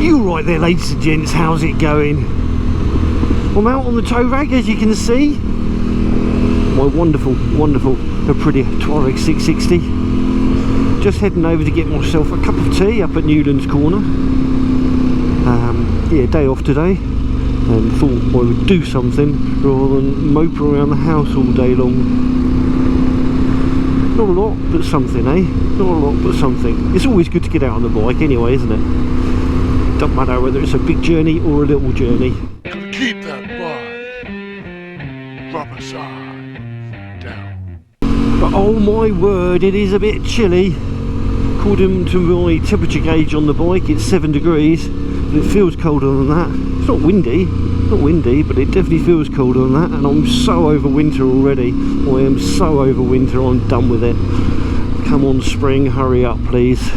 You right there, ladies and gents, how's it going? I'm out on the tow rag, as you can see. My wonderful, wonderful Aprilia Tuareg 660. Just heading over to get myself a cup of tea up at Newlands Corner. Yeah, day off today, and thought I would do something rather than mope around the house all day long. Not a lot, but something, eh? Not a lot, but something. It's always good to get out on the bike anyway, isn't it? Don't matter whether it's a big journey or a little journey. Keep that bike. Rubber side down. But oh my word, it is a bit chilly. According to my temperature gauge on the bike, it's 7 degrees, but it feels colder than that. It's not windy, but it definitely feels colder than that, and I'm so over winter already. I am so over winter, I'm done with it. Come on spring, hurry up please.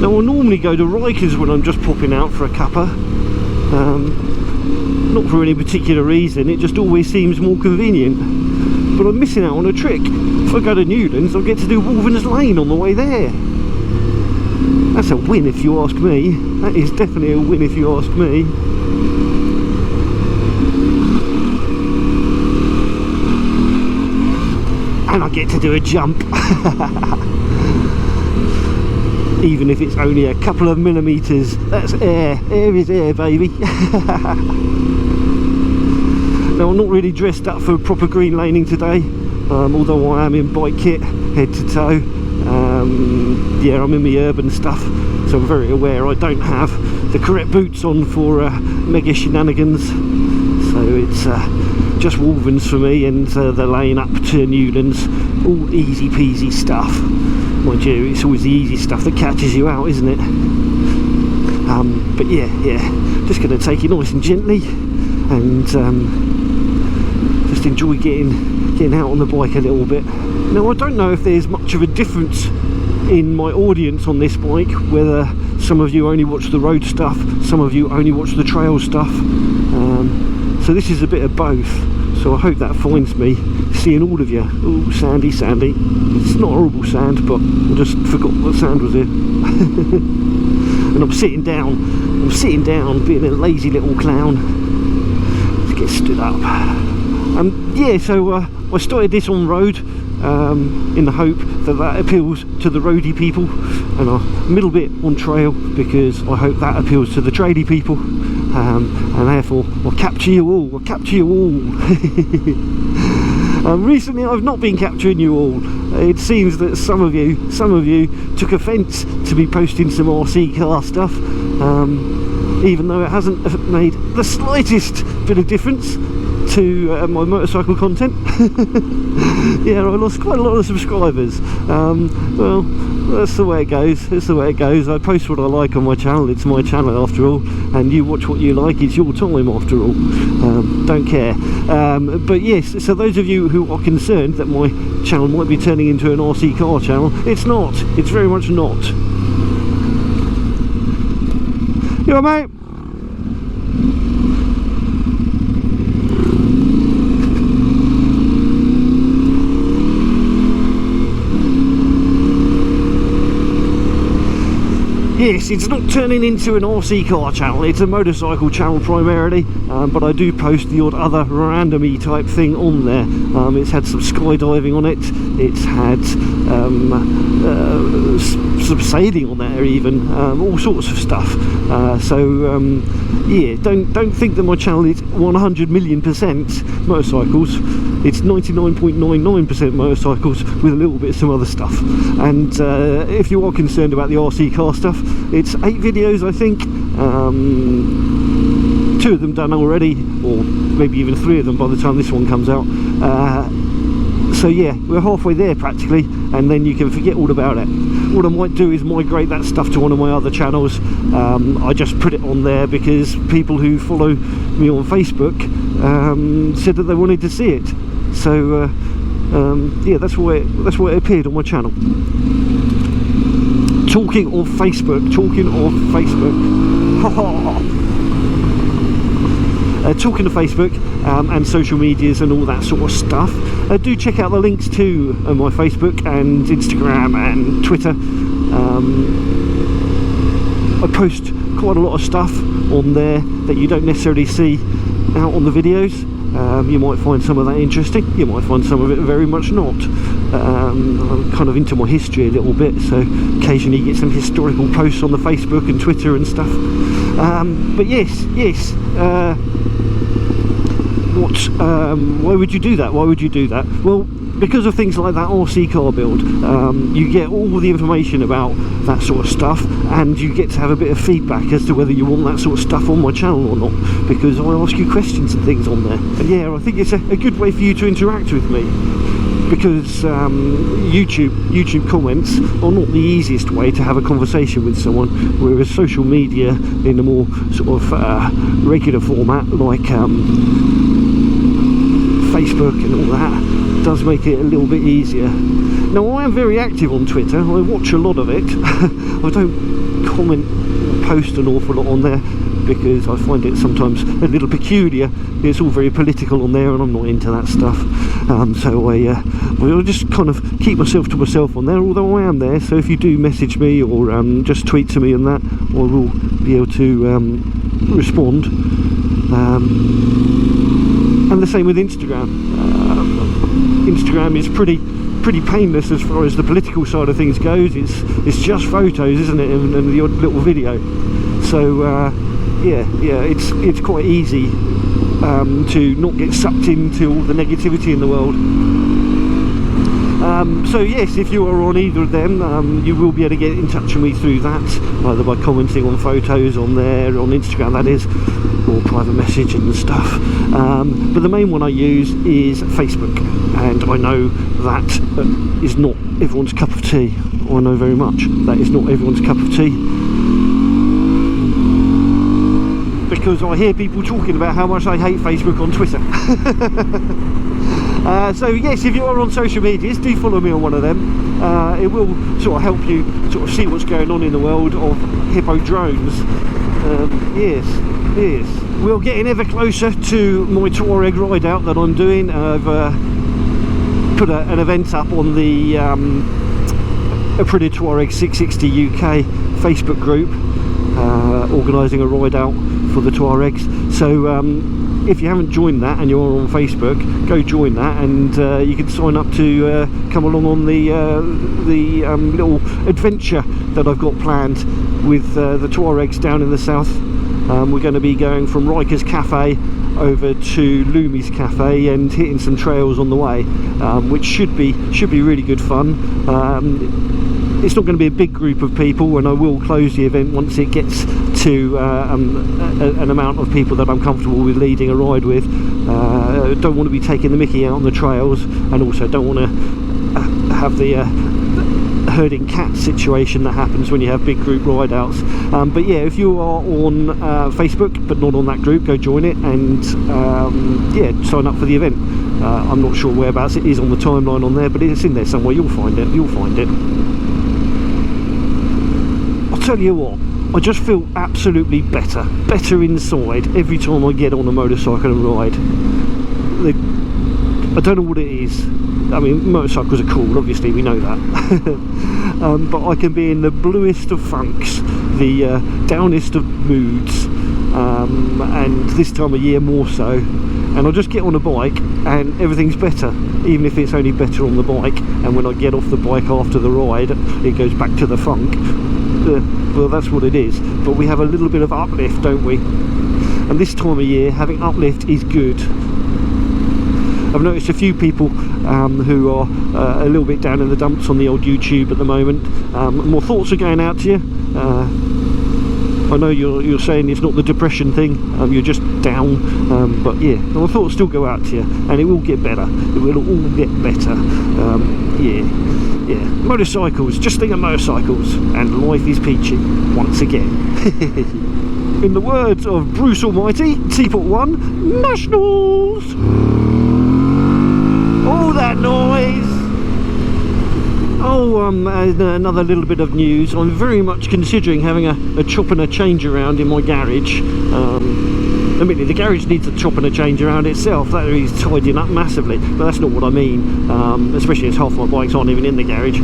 Now I normally go to Rikers when I'm just popping out for a cuppa. Not for any particular reason, it just always seems more convenient. But I'm missing out on a trick. If I go to Newlands, I'll get to do Wolverines Lane on the way there. That's a win if you ask me. That is definitely a win if you ask me. And I get to do a jump. Even if it's only a couple of millimetres. That's air. Air is air, baby. Now I'm not really dressed up for proper green laning today, although I am in bike kit, head to toe. Yeah, I'm in my urban stuff, so I'm very aware I don't have the correct boots on for mega shenanigans. So it's just Wolverines for me, and the lane up to Newlands, all easy peasy stuff. Mind you, it's always the easy stuff that catches you out, isn't it? But yeah, just going to take it nice and gently, and just enjoy getting out on the bike a little bit. Now I don't know if there's much of a difference in my audience on this bike, whether some of you only watch the road stuff, some of you only watch the trail stuff. So this is a bit of both, so I hope that finds me seeing all of you. Oh, sandy. It's not horrible sand, but I just forgot what sand was here. And I'm sitting down being a lazy little clown. Let's get stood up. Yeah, so I started this on road in the hope that appeals to the roadie people, and a middle bit on trail because I hope that appeals to the tradie people, and therefore I'll capture you all. Recently I've not been capturing you all. It seems that some of you took offence to me posting some RC car stuff, even though it hasn't made the slightest bit of difference to my motorcycle content. Yeah, I lost quite a lot of subscribers. Well, that's the way it goes. I post what I like on my channel. It's my channel after all, and you watch what you like. It's your time after all. Don't care. But yes, so those of you who are concerned that my channel might be turning into an RC car channel, it's not. It's very much not. You alright, mate? Yes, it's not turning into an RC car channel, it's a motorcycle channel primarily, but I do post the odd other randomy type thing on there. It's had some skydiving on it, it's had some sailing on there even, all sorts of stuff. Yeah, don't think that my channel is 100 million% motorcycles. It's 99.99% motorcycles with a little bit of some other stuff. And if you are concerned about the RC car stuff, it's 8 videos, I think. 2 of them done already, or maybe even 3 of them by the time this one comes out. So yeah, we're halfway there practically, and then you can forget all about it. What I might do is migrate that stuff to one of my other channels. I just put it on there because people who follow me on Facebook said that they wanted to see it. So yeah, that's why it appeared on my channel. Talking of Facebook, talking of Facebook, and social medias and all that sort of stuff. Do check out the links to my Facebook and Instagram and Twitter. I post quite a lot of stuff on there that you don't necessarily see out on the videos. You might find some of that interesting, you might find some of it very much not. I'm kind of into my history a little bit, so occasionally you get some historical posts on the Facebook and Twitter and stuff. But yes, why would you do that? Why would you do that? Well, because of things like that RC car build, you get all the information about that sort of stuff, and you get to have a bit of feedback as to whether you want that sort of stuff on my channel or not, because I ask you questions and things on there. And yeah, I think it's a good way for you to interact with me, because YouTube comments are not the easiest way to have a conversation with someone, whereas social media in a more sort of regular format like Facebook and all that does make it a little bit easier. Now, I am very active on Twitter. I watch a lot of it. I don't comment or post an awful lot on there because I find it sometimes a little peculiar. It's all very political on there, and I'm not into that stuff. So I'll just kind of keep myself to myself on there, although I am there. So if you do message me or just tweet to me and that, I will be able to respond. And the same with Instagram. Instagram is pretty painless as far as the political side of things goes. It's just photos, isn't it, and the odd little video. So yeah, it's quite easy to not get sucked into all the negativity in the world. So yes, if you are on either of them, you will be able to get in touch with me through that, either by commenting on photos on there, on Instagram that is, or private message and stuff. But the main one I use is Facebook, and I know that is not everyone's cup of tea. I know very much that is not everyone's cup of tea, because I hear people talking about how much they hate Facebook on Twitter. So yes, if you are on social medias, do follow me on one of them. It will sort of help you sort of see what's going on in the world of Hippo-Drones. Yes, we're getting ever closer to my Tuareg ride out that I'm doing. I've put an event up on the Aprilia Tuareg 660 UK Facebook group, organising a ride out for the Tuaregs. So if you haven't joined that and you're on Facebook, go join that, and you can sign up to come along on the little adventure that I've got planned with the Tuaregs down in the south. We're going to be going from Riker's Cafe over to Lumi's Cafe and hitting some trails on the way, which should be really good fun. It's not going to be a big group of people, and I will close the event once it gets to an amount of people that I'm comfortable with leading a ride with. Don't want to be taking the mickey out on the trails, and also don't want to have the herding cat situation that happens when you have big group ride outs. But yeah, if you are on Facebook but not on that group, go join it, and yeah, sign up for the event. I'm not sure whereabouts it is on the timeline on there, but it's in there somewhere. You'll find it. I'll tell you what, I just feel absolutely better inside every time I get on a motorcycle and ride. I don't know what it is. I mean, motorcycles are cool, obviously, we know that. But I can be in the bluest of funks, the downest of moods, and this time of year more so. And I'll just get on a bike and everything's better, even if it's only better on the bike. And when I get off the bike after the ride, it goes back to the funk. Well, that's what it is. But we have a little bit of uplift, don't we? And this time of year, having uplift is good. I've noticed a few people who are a little bit down in the dumps on the old YouTube at the moment. More thoughts are going out to you. I know you're saying it's not the depression thing, you're just down, but yeah, my thoughts still go out to you, and it will get better. It will all get better. Yeah, motorcycles, just think of motorcycles, and life is peachy once again. In the words of Bruce Almighty, Teapot 1, Nationals! Oh, that noise! Oh, another little bit of news. I'm very much considering having a chop and a change around in my garage. Admittedly, the garage needs a chop and a change around itself. That is tidying up massively, but that's not what I mean, especially as half my bikes aren't even in the garage.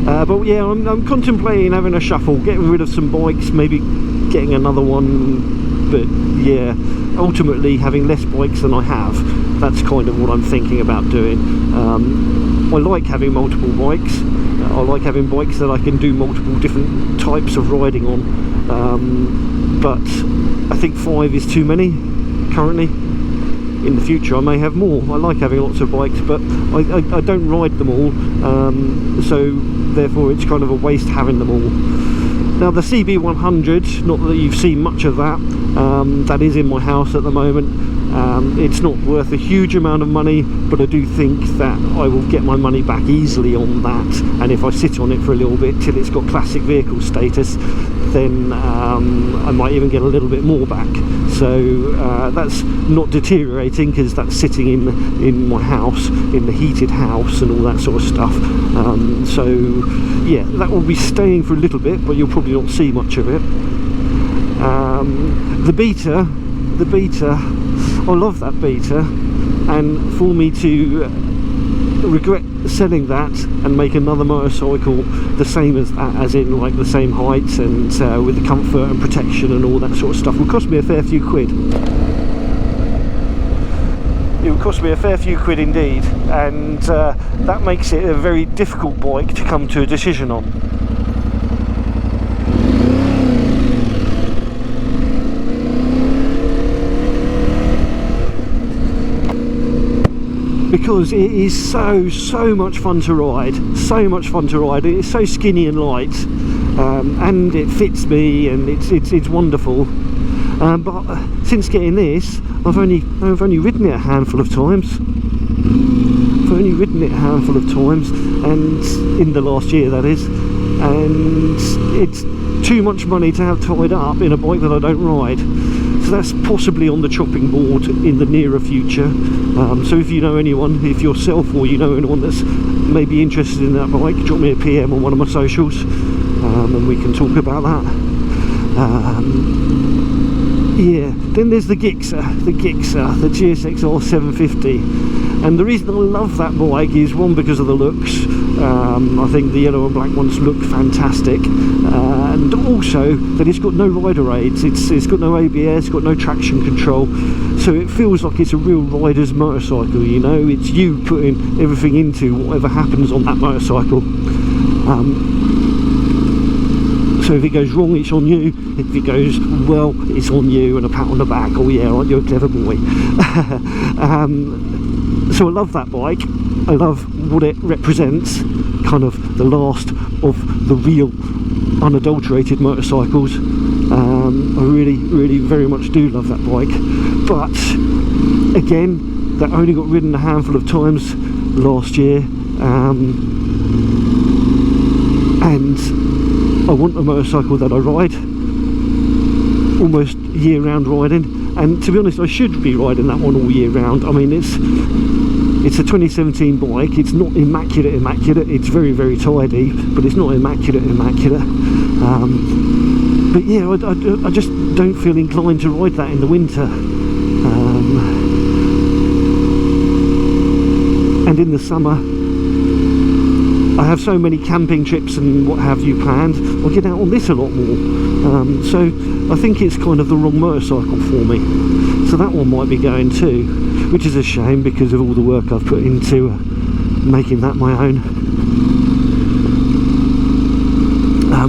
But yeah, I'm contemplating having a shuffle, getting rid of some bikes, maybe getting another one, but yeah, ultimately having less bikes than I have. That's kind of what I'm thinking about doing. I like having multiple bikes. I like having bikes that I can do multiple different types of riding on, but I think 5 is too many currently. In the future I may have more. I like having lots of bikes, but I don't ride them all, so therefore it's kind of a waste having them all. Now the CB100, not that you've seen much of that, that is in my house at the moment. It's not worth a huge amount of money, but I do think that I will get my money back easily on that, and if I sit on it for a little bit till it's got classic vehicle status, then I might even get a little bit more back. So that's not deteriorating, because that's sitting in my house, in the heated house and all that sort of stuff. So yeah, that will be staying for a little bit, but you'll probably not see much of it. The Beta, I love that Beta, and for me to regret selling that and make another motorcycle the same as that, as in like the same height and with the comfort and protection and all that sort of stuff, will cost me a fair few quid. It will cost me a fair few quid indeed, and that makes it a very difficult bike to come to a decision on. Because it is so much fun to ride, it is so skinny and light, and it fits me, and it's wonderful. But since getting this, I've only ridden it a handful of times. And in the last year, that is, and it's too much money to have tied up in a bike that I don't ride. So that's possibly on the chopping board in the nearer future. So if you know anyone, if yourself or you know anyone that's maybe interested in that bike, drop me a PM on one of my socials, and we can talk about that. Yeah, then there's the Gixxer, the GSX-R 750, and the reason I love that bike is, one, because of the looks. I think the yellow and black ones look fantastic, and also that it's got no rider aids, it's got no ABS, got no traction control, so it feels like it's a real rider's motorcycle, you know, it's you putting everything into whatever happens on that motorcycle. So if it goes wrong, it's on you. If it goes well, it's on you, and a pat on the back. Oh yeah, aren't you a clever boy? So I love that bike. I love what it represents, kind of the last of the real unadulterated motorcycles. I really very much do love that bike, but again, that only got ridden a handful of times last year, and I want a motorcycle that I ride almost year-round riding, and to be honest, I should be riding that one all year round. I mean, it's a 2017 bike. It's not immaculate. It's very tidy, but it's not immaculate. But yeah, I just don't feel inclined to ride that in the winter. And in the summer, I have so many camping trips and what have you planned. I'll get out on this a lot more. So I think it's kind of the wrong motorcycle for me. So that one might be going too, which is a shame because of all the work I've put into making that my own,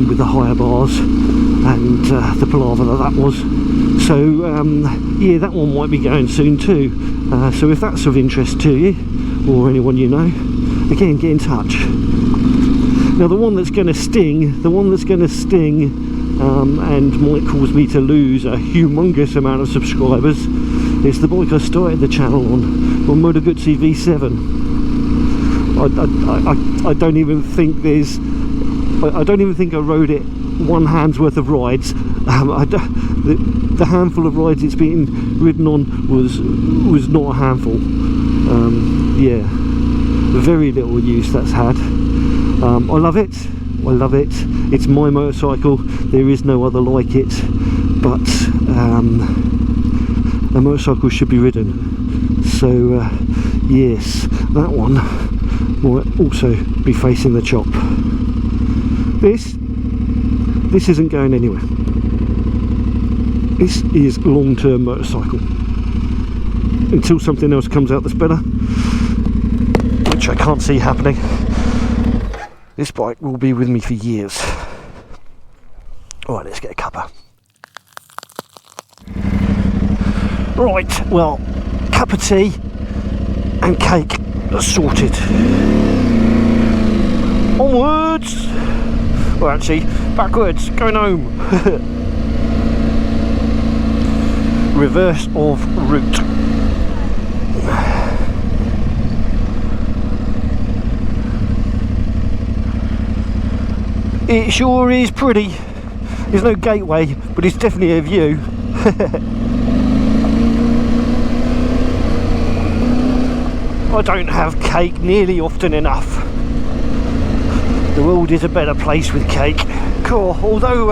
with the higher bars and the palaver that was. So yeah, that one might be going soon too. So if that's of interest to you or anyone you know, again, get in touch. Now the one that's going to sting, and might cause me to lose a humongous amount of subscribers, is the bike I started the channel on Moto Guzzi V7. I don't even think there's, I don't even think I rode it one hand's worth of rides. The handful of rides it's been ridden on was not a handful. Yeah, very little use that's had. I love it. It's my motorcycle. There is no other like it. But a motorcycle should be ridden. So yes, that one might also be facing the chop. This isn't going anywhere. This is long-term motorcycle until something else comes out that's better, which I can't see happening. This bike will be with me for years. Alright, let's get a cuppa. Right, well, cup of tea and cake are sorted. Onwards! Well, actually, backwards, going home. Reverse of route. It sure is pretty. There's no gateway, but it's definitely a view. I don't have cake nearly often enough. The world is a better place with cake. Cool, although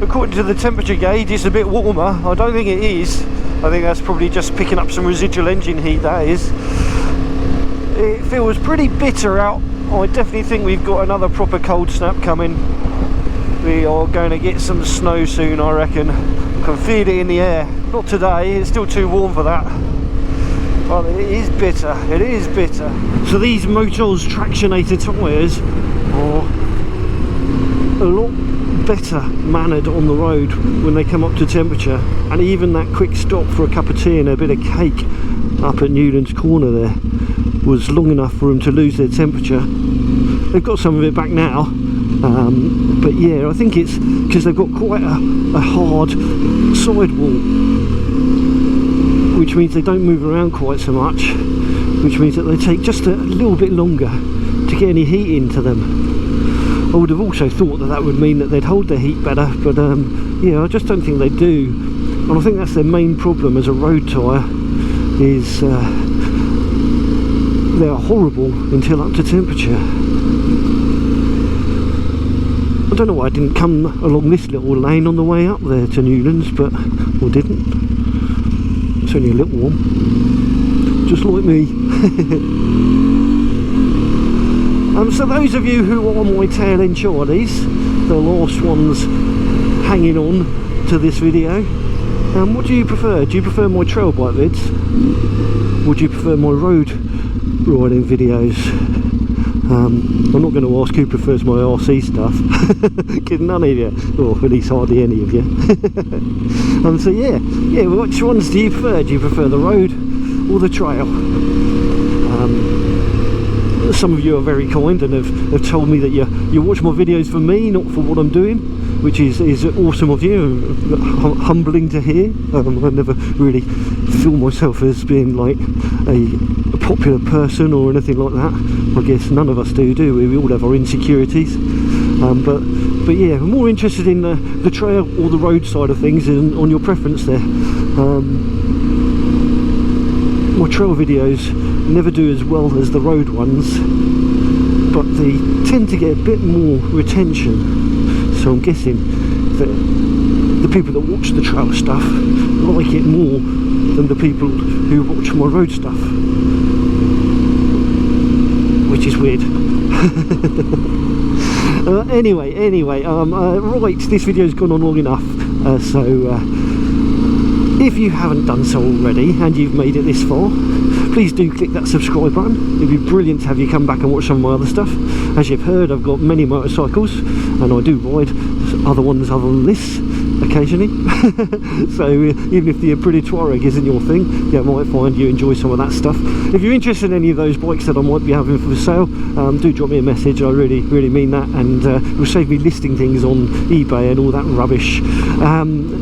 according to the temperature gauge it's a bit warmer, I don't think it is. I think that's probably just picking up some residual engine heat, that is. It feels pretty bitter out. I definitely think we've got another proper cold snap coming. We are going to get some snow soon, I reckon. I can feel it in the air. Not today, it's still too warm for that. But it is bitter, it is bitter. So these Moto's tractionator tyres are a lot better mannered on the road when they come up to temperature, and even that quick stop for a cup of tea and a bit of cake up at Newlands Corner there was long enough for them to lose their temperature. They've got some of it back now, but yeah, I think it's because they've got quite a hard sidewall, which means they don't move around quite so much, which means that they take just a little bit longer to get any heat into them. I would have also thought that that would mean that they'd hold their heat better, but yeah, I just don't think they do. And I think that's their main problem as a road tyre, is they're horrible until up to temperature. I don't know why I didn't come along this little lane on the way up there to Newlands, but or didn't. It's only a little warm, just like me. So those of you who are on my tail end Charlies, the last ones hanging on to this video, what do you prefer? Do you prefer my trail bike vids? Or do you prefer my road riding videos? I'm not going to ask who prefers my RC stuff, because none of you, or at least hardly any of you. So yeah, which ones do you prefer? Do you prefer the road or the trail? Some of you are very kind and have told me that you watch my videos for me, not for what I'm doing, which is awesome of you, humbling to hear. I never really feel myself as being like a popular person or anything like that. I guess none of us do we? We all have our insecurities. But yeah, I'm more interested in the trail or the road side of things and on your preference there. My trail videos never do as well as the road ones, but they tend to get a bit more retention, so I'm guessing that the people that watch the trail stuff like it more than the people who watch my road stuff, which is weird. Anyway, right, this video's gone on long enough, so if you haven't done so already and you've made it this far, please do click that subscribe button. It'd be brilliant to have you come back and watch some of my other stuff. As you've heard, I've got many motorcycles, and I do ride other ones other than this occasionally. So even if the Aprilia Tuareg isn't your thing, I might find you enjoy some of that stuff. If you're interested in any of those bikes that I might be having for sale, do drop me a message. I really mean that, and it will save me listing things on eBay and all that rubbish.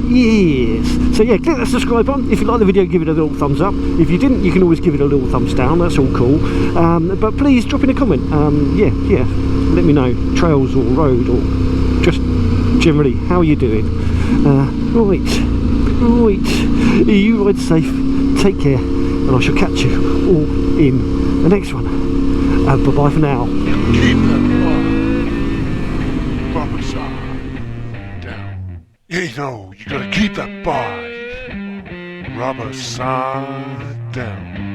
Yes, so yeah, click that subscribe button. If you like the video, give it a little thumbs up. If you didn't, you can always give it a little thumbs down. That's all cool. But please drop in a comment. Yeah, let me know, trails or road, or just generally, how are you doing? Right, you ride safe, take care, and I shall catch you all in the next one. Bye bye for now. Keep that bike proper side down. You know, you gotta keep that bike Rubber side down.